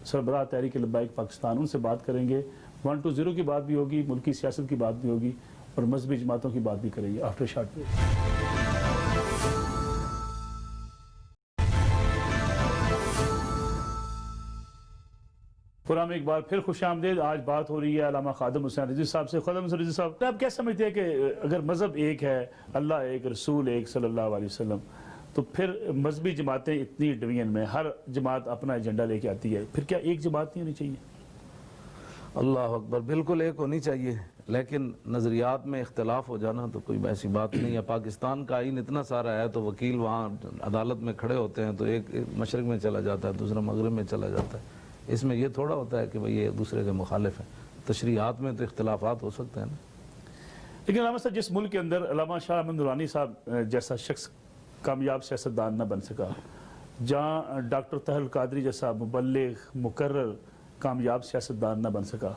सरबराह तहरीक लब्बाइक पाकिस्तान, उनसे बात करेंगे। 120 की बात भी होगी, मुल्की सियासत की बात भी होगी और मजहबी जमातों की बात भी करेंगे आफ्टर शॉर्ट ब्रेक। प्रोग्राम में एक बार फिर खुश आमदेद। आज बात हो रही है अल्लामा खादिम हुसैन रिजवी साहब से। खादिम हुसैन रिजवी साहब, आप क्या समझते हैं कि अगर मज़हब एक है, अल्लाह एक, रसूल एक सल्लल्लाहु अलैहि वसल्लम, तो फिर मजहबी जमातें इतनी डिवीजन में हर जमात अपना एजेंडा लेके आती है, फिर क्या एक जमात नहीं होनी चाहिए? अल्लाह अकबर, बिल्कुल एक होनी चाहिए, लेकिन नज़रियात में इख्तलाफ हो जाना तो कोई ऐसी बात नहीं है। पाकिस्तान का आइन इतना सारा है तो वकील वहाँ अदालत में खड़े होते हैं तो एक मशरक़ में चला जाता है, दूसरा मगरब में चला जाता है। इसमें यह थोड़ा होता है कि भाई ये दूसरे के मुखालिफ हैं। तशरीहात में तो इख्तलाफात हो सकते हैं ना। लेकिन अल्लामा साहब, जिस मुल्क के अंदर अल्लामा शाह अहमद दुरानी साहब जैसा शख्स कामयाब सियासतदान न बन सका, जहाँ डॉक्टर तहल कादरी जैसा मुबल्लिग मुकर्रर कामयाब सियासतदान न बन सका,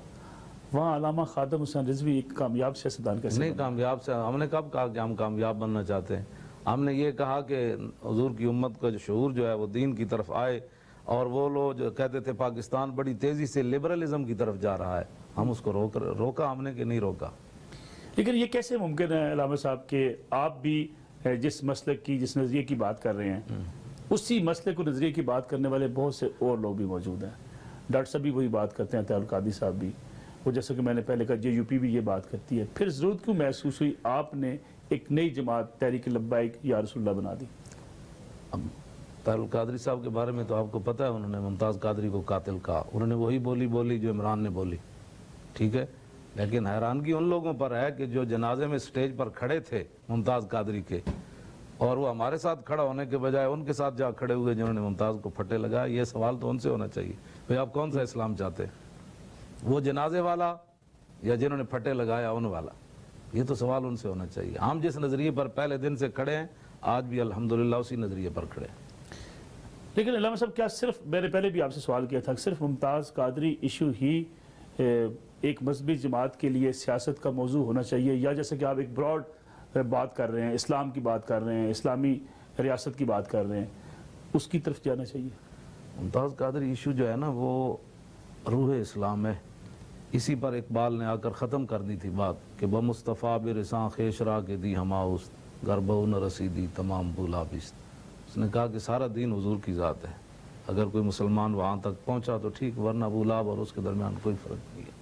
वहाँ अल्लामा खादिम हुसैन रिजवी एक कामयाब सियासतदान कैसे नहीं कामयाब से हमने कब कहा कि हम कामयाब बनना चाहते हैं? हमने ये कहा कि हुजूर की उम्मत का जो शऊर जो है वो दीन की तरफ आए, और वो लोग जो कहते थे पाकिस्तान बड़ी तेज़ी से लिबरलिज्म की तरफ जा रहा है, हम उसको रोका हमने कि नहीं रोका। लेकिन ये कैसे मुमकिन है अल्लामा साहब कि आप भी जिस मसलक की, जिस नज़रिए की बात कर रहे हैं, उसी मसले को नज़रिए की बात करने वाले बहुत से और लोग भी मौजूद हैं। डॉक्टर साहब भी वही बात करते हैं, तहल कादरी साहब भी, वो जैसे कि मैंने पहले कहा JUP भी ये बात करती है। फिर ज़रूरत क्यों महसूस हुई आपने एक नई जमात तहरीक लब्बाइक या रसूलुल्लाह बना दी? अब तहल कादरी साहब के बारे में तो आपको पता है, उन्होंने मुमताज़ कादरी को कातिल कहा, उन्होंने वही बोली जो इमरान ने बोली, ठीक है। लेकिन हैरानगी उन लोगों पर है कि जो जनाजे में स्टेज पर खड़े थे मुमताज़ कादरी के, और वो हमारे साथ खड़ा होने के बजाय उनके साथ जा खड़े हुए जिन्होंने मुमताज़ को फटे लगाया। ये सवाल तो उनसे होना चाहिए, भाई आप कौन सा इस्लाम चाहते हैं, वो जनाजे वाला या जिन्होंने फटे लगाया उन वाला? ये तो सवाल उनसे होना चाहिए। हम जिस नज़रिए पर पहले दिन से खड़े हैं, आज भी अल्हम्दुलिल्लाह उसी नज़रिए पर खड़े हैं। लेकिन अल्लामा साहब, क्या सिर्फ, मैंने पहले भी आपसे सवाल किया था, सिर्फ मुमताज़ कादरी इशू ही एक मजहबी जमात के लिए सियासत का मौजू होना चाहिए, या जैसे कि आप एक ब्रॉड बात कर रहे हैं, इस्लाम की बात कर रहे हैं, इस्लामी रियासत की बात कर रहे हैं, उसकी तरफ जाना चाहिए? मुमताज़ कादरी इशू जो है ना वो रूह इस्लाम है। इसी पर इकबाल ने आकर ख़त्म कर दी थी बात कि ब मुस्तफ़ा बिरसां खेशरा के दी हमाउस गरबऊ न रसीदी तमाम बुलाबिस्त। उसने कहा कि सारा दीन हुजूर की ज़ात है, अगर कोई मुसलमान वहाँ तक पहुँचा तो ठीक, वरना अबू लहब और उसके दरमियान कोई फ़र्क नहीं है।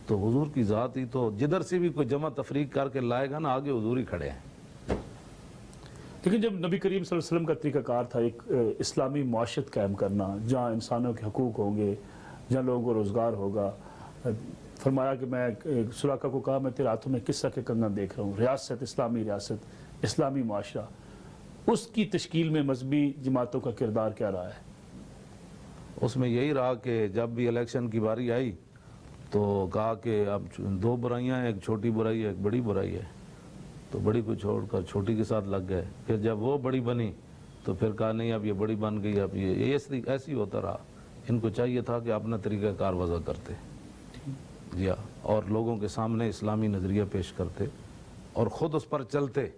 तो हुजूर की ज़ात ही तो जिधर से भी कोई जमा तफरीक करके लाएगा ना, आगे हुजूर ही खड़े हैं। लेकिन जब नबी करीम सल्लल्लाहु अलैहि वसल्लम का तरीक़ाकार था एक इस्लामी मुआशरत कायम करना, जहाँ इंसानों के हकूक़ होंगे, जहाँ लोगों को रोज़गार होगा, फरमाया कि मैं सुराका को कहा मैं तेरे हाथों में किस्सा के कंगन देख रहा हूँ, रियासत, इस्लामी रियासत, इस्लामी मुआशरा, उसकी तश्कील में मजहबी जमातों का किरदार क्या रहा है? उसमें यही रहा कि जब भी इलेक्शन की बारी आई तो कहा कि अब दो बुराइयां हैं, एक छोटी बुराई है, एक बड़ी बुराई है, तो बड़ी को छोड़कर छोटी के साथ लग गए। फिर जब वो बड़ी बनी तो फिर कहा नहीं अब ये बड़ी बन गई, अब ये ऐसी होता रहा। इनको चाहिए था कि अपना तरीक़ाकार वज़ा करते जी हाँ, और लोगों के सामने इस्लामी नज़रिया पेश करते और ख़ुद उस पर चलते।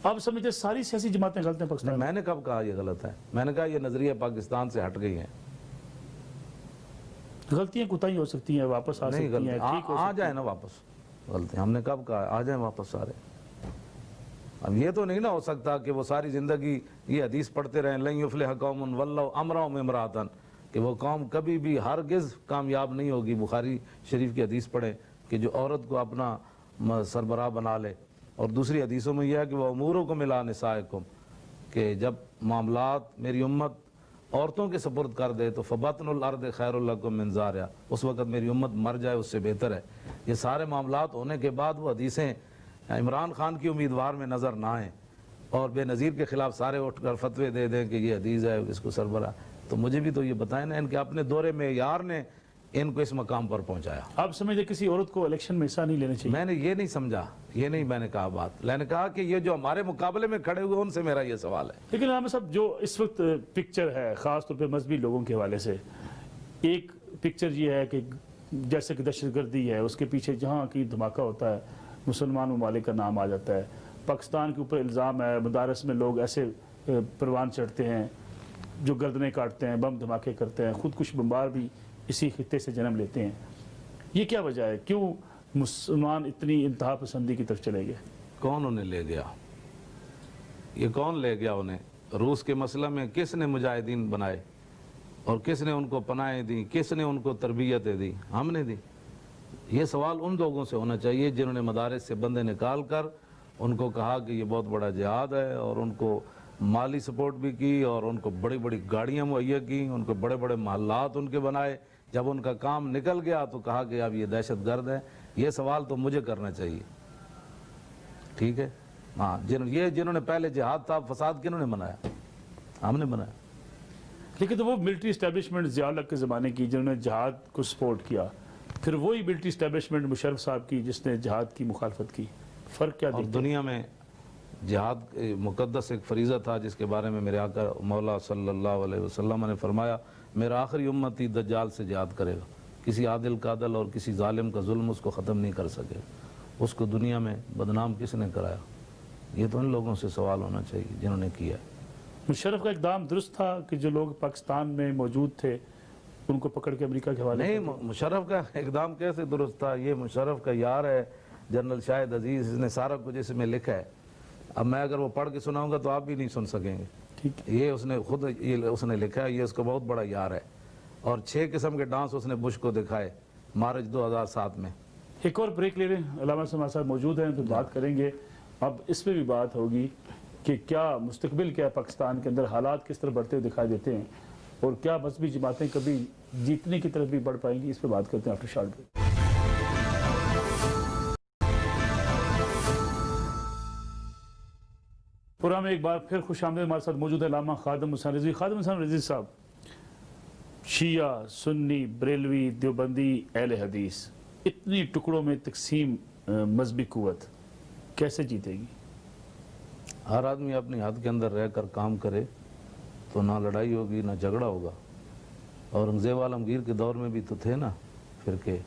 आप समझते सारी सियासी जमातें गलत हैं पाकिस्तान? मैंने कब कहा ये गलत है? मैंने कहा ये नज़रिया पाकिस्तान से हट गई हैं। गलतियाँ कोताही हो सकती हैं, वापस आ सकती हैं, आ जाए ना वापस। गलती हमने कब कहा? आ जाए वापस सारे। अब ये तो नहीं ना हो सकता कि वो सारी ज़िंदगी ये हदीस पढ़ते रहें, लन युफ्लिह कौमुन वल्लौ अमरहुम इम्राअतन, कि वो कौम कभी भी हरगिज़ कामयाब नहीं होगी। बुखारी शरीफ की हदीस पढ़ें कि जो औरत को अपना सरबराह बना ले, और दूसरी हदीसों में यह है कि वह उमूरों को मिला निसाएकुम, कि जब मामलात मेरी उम्मत औरतों के सपुर्द कर दे तो फ़बतनुल अर्द खैरुल लकुम मिन ज़ारिहा, उस वक़्त मेरी उम्मत मर जाए उससे बेहतर है। ये सारे मामलात होने के बाद वो हदीसें इमरान खान की उम्मीदवार में नज़र ना आएँ और बेनज़ीर के ख़िलाफ़ सारे उठकर फतवे दे दें कि ये हदीस है इसको सरबराह, तो मुझे भी तो ये बताएं ना, इनके अपने दौरे में यार ने इनको इस मकाम पर पहुंचाया। आप समझते किसी औरत को इलेक्शन में हिस्सा नहीं लेना चाहिए? मैंने ये नहीं समझा, ये नहीं मैंने कहा बात। मैंने कहा कि ये जो हमारे मुकाबले में खड़े हुए उनसे मेरा ये सवाल है। लेकिन आमिर साहब, जो इस वक्त पिक्चर है ख़ास तौर पे मजहबी लोगों के हवाले से, एक पिक्चर ये है कि जैसे कि दहशतगर्दी है, उसके पीछे जहाँ की धमाका होता है मुसलमान ममालिक का नाम आ जाता है। पाकिस्तान के ऊपर इल्ज़ाम है, मदारस में लोग ऐसे परवान चढ़ते हैं جو گردنیں کاٹتے ہیں، بم دھماکے کرتے ہیں، خودکش بمبار بھی اسی خطے سے جنم لیتے ہیں. یہ کیا وجہ ہے؟ کیوں مسلمان اتنی انتہا پسندی کی طرف چلے گئے؟ کون انہیں لے گیا؟ یہ کون لے گیا انہیں؟ روس کے مسئلہ میں کس نے مجاہدین بنائے اور کس نے ان کو پناہیں دی، کس نے ان کو تربیتیں دی؟ ہم نے دی. یہ سوال ان لوگوں سے ہونا چاہیے جنہوں نے مدارس سے بندے نکال کر ان کو کہا کہ یہ بہت بڑا جہاد ہے، اور ان کو مالی سپورٹ بھی کی، اور ان کو بڑی بڑی گاڑیاں مہیا کی، ان کو بڑے بڑے محلات ان کے بنائے. جب ان کا کام نکل گیا تو کہا کہ اب یہ دہشت گرد ہے. یہ سوال تو مجھے کرنا چاہیے. ٹھیک ہے؟ ہاں، جنہوں نے پہلے جہاد تھا، فساد کنہوں نے بنایا؟ ہم نے بنایا. لیکن تو وہ ملٹری اسٹیبلشمنٹ ضیاء الحق کے زمانے کی جنہوں نے جہاد کو سپورٹ کیا، پھر وہی ملٹری اسٹیبلشمنٹ مشرف صاحب کی جس نے جہاد کی مخالفت کی. فرق کیا اور دیکھتے ہیں؟ دنیا میں جہاد مقدس ایک فریضہ تھا جس کے بارے میں میرے آقا مولا صلی اللہ علیہ وسلم نے فرمایا میرا آخری امتی دجال سے جہاد کرے گا. کسی عادل کا عدل اور کسی ظالم کا ظلم اس کو ختم نہیں کر سکے. اس کو دنیا میں بدنام کس نے کرایا؟ یہ تو ان لوگوں سے سوال ہونا چاہیے جنہوں نے کیا. مشرف کا اقدام درست تھا کہ جو لوگ پاکستان میں موجود تھے ان کو پکڑ کے امریکہ کے حوالے نہیں، مشرف کا اقدام کیسے درست تھا؟ یہ مشرف کا یار ہے جنرل شاہد عزیز، اس نے سارا کچھ اس میں لکھا ہے. اب میں اگر وہ پڑھ کے سناؤں گا تو آپ بھی نہیں سن سکیں گے. ٹھیک. یہ اس نے خود اس نے لکھا ہے. یہ اس کا بہت بڑا یار ہے. اور 6 قسم کے ڈانس اس نے بش کو دکھائے مارچ 2007 میں. ایک اور بریک لے لیں. علامہ ہمارے ساتھ موجود ہیں تو بات کریں گے. اب اس پہ بھی بات ہوگی کہ کیا مستقبل کیا پاکستان کے اندر حالات کس طرح بڑھتے ہوئے دکھائی دیتے ہیں اور کیا مذہبی جماعتیں کبھی جیتنے کی طرف بھی بڑھ پائیں گی. اس پہ بات کرتے ہیں آفٹر شارٹ بریک. پروگرام میں ایک بار پھر خوش آمدید. ہمارے ساتھ موجود ہے علامہ خادم حسین رضوی. خادم حسین رضوی صاحب، شیعہ، سنی، بریلوی، دیوبندی، اہل حدیث، اتنی ٹکڑوں میں تقسیم مذہبی قوت کیسے جیتے گی؟ ہر آدمی اپنی حد کے اندر رہ کر کام کرے تو نہ لڑائی ہوگی نہ جھگڑا ہوگا. اورنگزیب عالمگیر کے دور میں بھی تو تھے نا فرقے،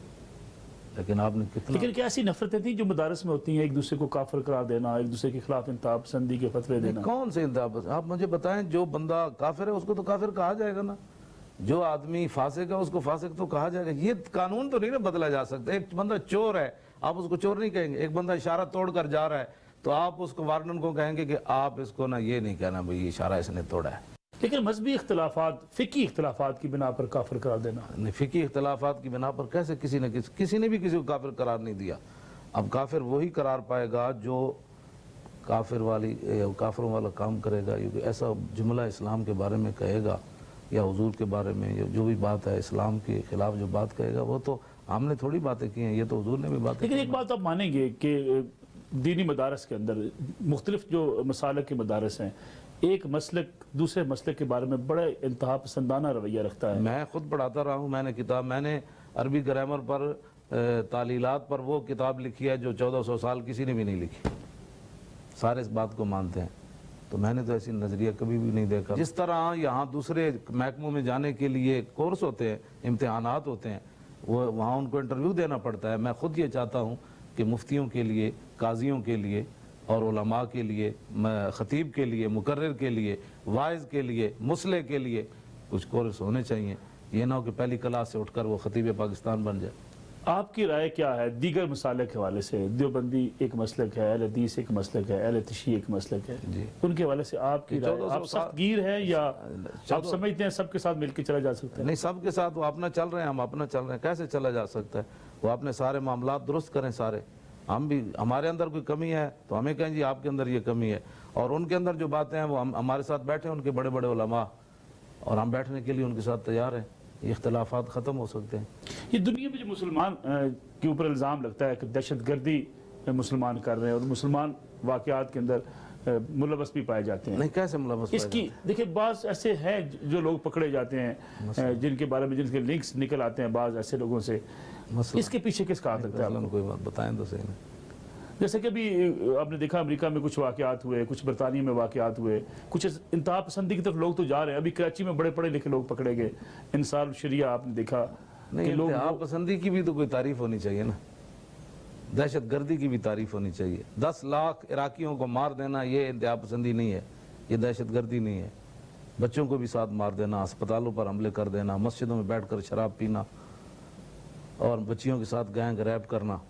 لیکن آپ نے کتنا... لیکن کیا ایسی نفرتیں تھیں جو مدارس میں ہوتی ہیں، ایک دوسرے کو کافر قرار دینا، ایک دوسرے کے خلاف انتہا پسندی کے فتوے دینا؟ کون سے انتہا پسند؟ آپ مجھے بتائیں، جو بندہ کافر ہے اس کو تو کافر کہا جائے گا نا. جو آدمی فاسق ہے اس کو فاسق تو کہا جائے گا. یہ قانون تو نہیں نا بدلا جا سکتا. ایک بندہ چور ہے، آپ اس کو چور نہیں کہیں گے. ایک بندہ اشارہ توڑ کر جا رہا ہے تو آپ اس کو وارڈن کو کہیں گے کہ آپ اس کو نا یہ نہیں کہنا بھئی یہ اشارہ اس نے توڑا ہے. لیکن مذہبی اختلافات، فقہی اختلافات کی بنا پر کافر قرار دینا؟ فقہی اختلافات کی بنا پر کیسے کسی نے بھی کسی کو کافر قرار نہیں دیا. اب کافر وہی قرار پائے گا جو کافروں والا کام کرے گا. ایسا جملہ اسلام کے بارے میں کہے گا یا حضور کے بارے میں جو بھی بات ہے اسلام کے خلاف جو بات کہے گا، وہ تو ہم نے تھوڑی باتیں کی ہیں، یہ تو حضور نے بھی باتیں کی. لیکن ایک بات آپ مانیں گے کہ دینی مدارس کے اندر مختلف جو مسالک کے مدارس ہیں، ایک مسلک دوسرے مسلک کے بارے میں بڑا انتہا پسندانہ رویہ رکھتا ہے. میں خود پڑھاتا رہا ہوں. میں نے عربی گرامر پر تعلیلات پر وہ کتاب لکھی ہے جو 1400 سال کسی نے بھی نہیں لکھی. سارے اس بات کو مانتے ہیں. تو میں نے تو ایسی نظریہ کبھی بھی نہیں دیکھا. جس طرح یہاں دوسرے محکموں میں جانے کے لیے کورس ہوتے ہیں، امتحانات ہوتے ہیں، وہ وہاں ان کو انٹرویو دینا پڑتا ہے. میں خود یہ چاہتا ہوں کہ مفتیوں کے لیے، قاضیوں کے لیے اور علماء کے لیے، خطیب کے لیے، مقرر کے لیے، واعظ کے لیے، مصلح کے لیے کچھ کورس ہونے چاہیے. یہ نہ ہو کہ پہلی کلاس سے اٹھ کر وہ خطیب پاکستان بن جائے. آپ کی رائے کیا ہے دیگر مسالک کے حوالے سے؟ دیوبندی ایک مسلک ہے، اہل حدیث ایک مسلک ہے، اہل تشیع ایک مسلک ہے. جی. ان کے حوالے سے آپ کی رائے؟ آپ سخت گیر ہے یا آپ سمجھتے ہیں سب کے ساتھ مل کے چلا جا سکتا ہے؟ نہیں، سب کے ساتھ وہ اپنا چل رہے ہیں، ہم اپنا چل رہے ہیں. کیسے چلا جا سکتا ہے؟ وہ اپنے سارے معاملات درست کریں سارے. ہم بھی، ہمارے اندر کوئی کمی ہے تو ہمیں کہیں جی آپ کے اندر یہ کمی ہے، اور ان کے اندر جو باتیں ہیں وہ ہمارے ساتھ بیٹھے ہیں ان کے بڑے بڑے علماء، اور ہم بیٹھنے کے لیے ان کے ساتھ تیار ہیں. یہ اختلافات ختم ہو سکتے ہیں. یہ دنیا میں جو مسلمان کے اوپر الزام لگتا ہے کہ دہشت گردی مسلمان کر رہے ہیں اور مسلمان واقعات کے اندر ملوث بھی پائے جاتے ہیں. نہیں، کیسے ملوث؟ اس کی دیکھیں بعض ایسے ہیں جو لوگ پکڑے جاتے ہیں جن کے بارے میں جن کے لنکس نکل آتے ہیں بعض ایسے لوگوں سے. اس کے پیچھے کس کا ہاتھ لگتا ہے؟ کوئی بات بتائیں تو صحیح. جیسے کہ ابھی آپ نے دیکھا امریکہ میں کچھ واقعات ہوئے، کچھ برطانیہ میں واقعات ہوئے، کچھ انتہا پسندی کی طرف لوگ تو جا رہے ہیں. ابھی کراچی میں بڑے پڑھے لکھے لوگ پکڑے گئے. انصار الشریعہ آپ نے دیکھا. نہیں، انتہا پسندی کی بھی تو کوئی تعریف ہونی چاہیے نا. دہشت گردی کی بھی تعریف ہونی چاہیے. 10 لاکھ عراقیوں کو مار دینا یہ انتہا پسندی نہیں ہے، یہ دہشت گردی نہیں ہے. बच्चों को भी साथ मार देना, अस्पतालों पर हमले कर देना, मस्जिदों में बैठकर शराब पीना और बच्चियों के साथ गैंग रैप करना,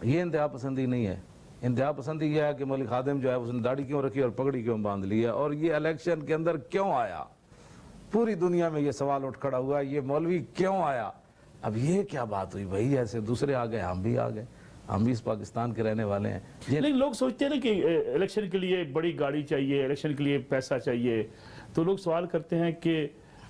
ये इंतहा पसंदी नहीं है। इंतहा पसंदी यह है कि मौलवी खादिम जो है उसने दाढ़ी क्यों रखी और पगड़ी क्यों बांध ली है, और ये इलेक्शन के अंदर क्यों आया। पूरी दुनिया में ये सवाल उठ खड़ा हुआ, ये मौलवी क्यों आया। अब ये क्या बात हुई भाई, ऐसे दूसरे आ गए हम भी आ गए, हम भी इस पाकिस्तान के रहने वाले हैं। लेकिन लोग सोचते हैं ना कि इलेक्शन के लिए बड़ी गाड़ी चाहिए, इलेक्शन के लिए पैसा चाहिए, तो लोग सवाल करते हैं कि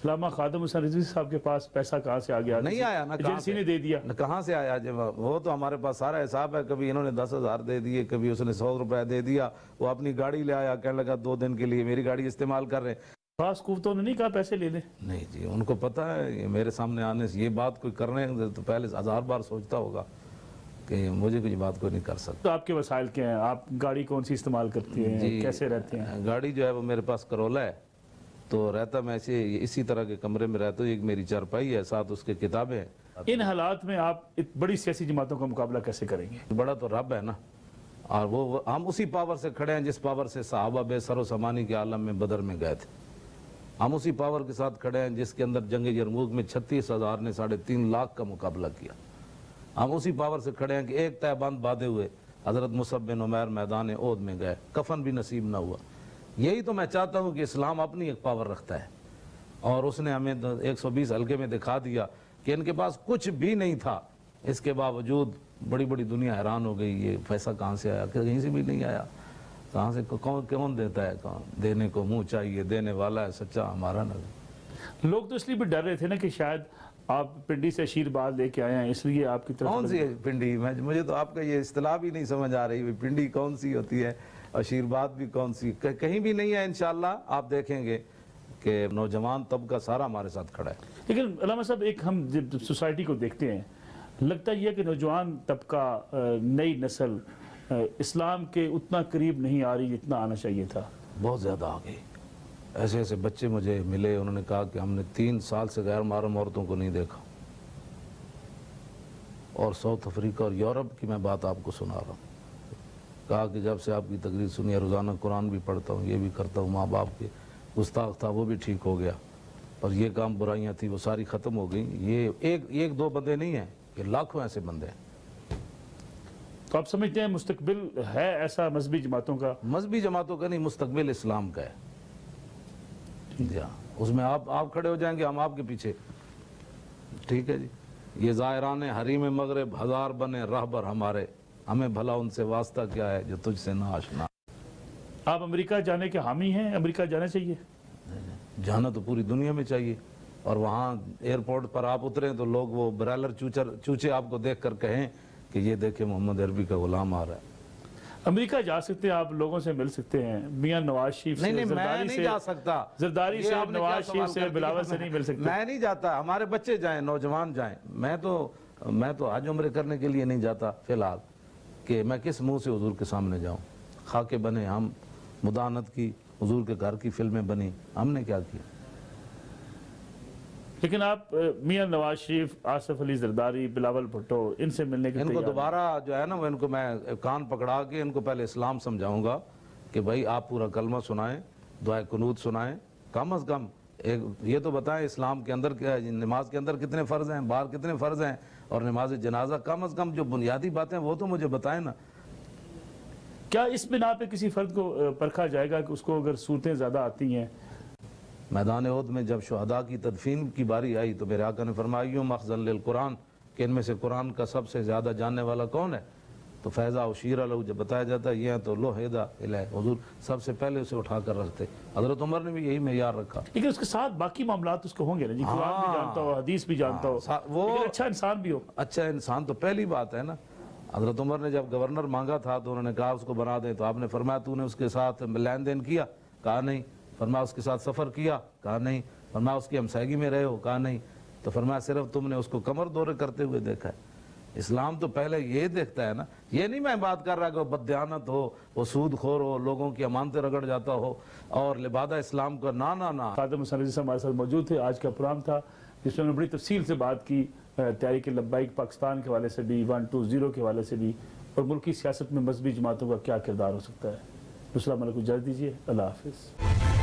अल्लामा खादिम हुसैन रिजवी साहब के पास पैसा कहाँ से आ गया? नहीं आया ना, एजेंसी ने दे दिया ना, कहाँ से आया? जब वो तो हमारे पास सारा हिसाब है, कभी इन्होंने 10,000 दे दिए, कभी उसने 100 रुपए दे दिया, वो अपनी गाड़ी ले आया, कहने लगा 2 दिन के लिए मेरी गाड़ी इस्तेमाल कर रहे। खास कुव्वतों ने नहीं कहा पैसे ले ले? नहीं जी, उनको पता है ये मेरे सामने आने से ये बात कोई करने तो पहले 1000 बार सोचता होगा कि मुझे कुछ बात कोई नहीं कर सकता। तो आपके वसाइल क्या हैं? आप गाड़ी कौन सी इस्तेमाल करते हैं, कैसे रहते हैं? गाड़ी जो है वो मेरे पास करोला है, तो रहता मैं इसी तरह के कमरे में रहता हूँ। एक मेरी चारपाई है, साथ उसके किताबें हैं। इन हालात में आप बड़ी सियासी जमातों का मुकाबला कैसे करेंगे? बड़ा तो रब है ना, और वो हम उसी पावर से खड़े हैं जिस पावर से सहाबा बेसरो समानी के आलम में बदर में गए थे। हम उसी पावर के साथ खड़े हैं जिसके अंदर जंग यरमूक में 36,000 ने 3.5 लाख का मुकाबला किया। हम उसी पावर से खड़े हैं कि एक तहबंद बांधे हुए हजरत मुसअब बिन उमैर मैदान ओहद में गए, कफन भी नसीब ना हुआ। यही तो मैं चाहता हूँ कि इस्लाम अपनी एक पावर रखता है, और उसने हमें 120 हल्के में दिखा दिया कि इनके पास कुछ भी नहीं था, इसके बावजूद बड़ी बड़ी दुनिया हैरान हो गई, ये पैसा कहाँ से आया? कहीं से भी नहीं आया। कहाँ से कौन देता है? कौन देने को मुंह चाहिए, देने वाला है सच्चा हमारा नबी। लोग तो इसलिए भी डर रहे थे ना कि शायद आप पिंडी से आशीर्वाद लेके आए हैं, इसलिए आपकी तरफ कौन सी है पिंडी? मुझे तो आपका ये इस्तिलाह भी नहीं समझ आ रही, पिंडी कौन सी होती है, आशीर्वाद भी कौन सी? कहीं भी नहीं है। इंशाल्लाह आप देखेंगे कि नौजवान तबका सारा हमारे साथ खड़ा है। लेकिन अल्लामा साहब, एक हम जब सोसाइटी को देखते हैं, लगता यह है कि नौजवान तबका, नई नस्ल इस्लाम के उतना करीब नहीं आ रही जितना आना चाहिए था। बहुत ज़्यादा आ गई। ऐसे ऐसे बच्चे मुझे मिले, उन्होंने कहा कि हमने 3 साल से गैर महरम औरतों को नहीं देखा, और साउथ अफ्रीका और यूरोप की मैं बात आपको सुना रहा हूँ। कहा कि जब से आपकी तकरीर सुनी है, रोज़ाना कुरान भी पढ़ता हूँ, ये भी करता हूँ, माँ बाप के गुस्ताख था वो भी ठीक हो गया, और ये काम बुराइयाँ थी वो सारी ख़त्म हो गई। ये एक दो बंदे नहीं हैं, ये लाखों ऐसे बंदे हैं। तो आप समझते हैं मुस्तकबिल है ऐसा मजहबी जमातों का? मजहबी जमातों का नहीं, मुस्तकबिल इस्लाम का है। जी हाँ, उसमें आप खड़े हो जाएंगे, हम आपके पीछे। ठीक है जी। ये ज़ायरान हरीम मगरब 1000 बने रहबर हमारे, हमें भला उनसे वास्ता क्या है जो तुझसे ना आशना। आप अमेरिका जाने के हामी हैं? अमेरिका जाना चाहिए? जाना तो पूरी दुनिया में चाहिए, और वहाँ एयरपोर्ट पर आप उतरें तो लोग वो ब्रायलर चूचे आपको देख कर कहें कि ये देखे मोहम्मद अरबी का गुलाम आ रहा है। अमेरिका जा सकते हैं, आप लोगों से मिल सकते हैं, मियां नवाज शरीफ से, नहीं, मैं नहीं जा सकता। जरदारी से, नवाज शरीफ से, बिलावल से नहीं मिल सकते? मैं नहीं जाता, हमारे बच्चे जाएं, नौजवान जाएं। मैं तो हज उम्रे करने के लिए नहीं जाता फिलहाल, कि मैं किस मुंह से हुजूर के सामने जाऊं। खाके बने हम, मुदानत की, हुजूर के घर की फिल्में बनी, हमने क्या किया? लेकिन आप मियां नवाज शरीफ, आसिफ अली जरदारी, बिलावल भुट्टो, इनसे मिलने के इनको दोबारा जो है ना, वो इनको मैं कान पकड़ा के इनको पहले इस्लाम समझाऊंगा कि भाई आप पूरा कलमा सुनाएं, दुआए कुनूत सुनाएं, कम अज़ कम ये तो बताएं इस्लाम के अंदर क्या, नमाज के अंदर कितने फ़र्ज़ हैं, बाहर कितने फ़र्ज़ हैं, और नमाज जनाजा कम अज़ कम जो बुनियादी बातें वो तो मुझे बताएं ना। क्या इस बिना पे किसी फर्द को परखा जाएगा कि उसको अगर सूरतें ज़्यादा आती हैं? मैदान ओहद में जब शुहदा की तदफीन की बारी आई तो मेरे आका ने फरमाया मखज़न लिल कुरान, कि इनमें से कुरान का सबसे ज़्यादा जानने वाला कौन है? तो फैज़ा उशीरा लहू जब बताया जाता है ये तो लोहेदा इलाह, हुजूर सबसे पहले उसे उठा कर रखते। हज़रत उमर ने भी यही मेयार रखा। लेकिन उसके साथ बाकी मामलात उसको होंगे ना जी, कुरान भी जानता हो, हदीस भी जानता हो, वो अच्छा इंसान भी हो। अच्छा इंसान तो पहली बात है ना। हज़रत उमर ने जब गवर्नर मांगा था तो उन्होंने कहा उसको बना दें, तो आपने फरमाया तूने उसके साथ लेन देन किया? कहा नहीं। फरमाया उसके साथ सफ़र किया? कहा नहीं। फरमाया उसकी हमसायगी में रहे हो? कहा नहीं। तो फरमाया सिर्फ तुमने उसको कमर दौरे करते हुए देखा है। इस्लाम तो पहले ये देखता है ना, ये नहीं मैं बात कर रहा कि वो बददियानत हो, वो सूद खोर हो, लोगों की अमानतें रगड़ जाता हो और लिबादा इस्लाम का ना ना ना। खादिम हुसैन रिजवी साहब हमारे साथ मौजूद थे। आज का प्रोग्राम था जिसमें हमने बड़ी तफसील से बात की तहरीक लब्बाइक पाकिस्तान के हवाले से भी, 120 के हवाले से भी, और मुल्की सियासत में मजहबी जमातों का क्या किरदार हो सकता है। दूसरा मलक इजाज़त दीजिए, अल्लाह हाफिज़।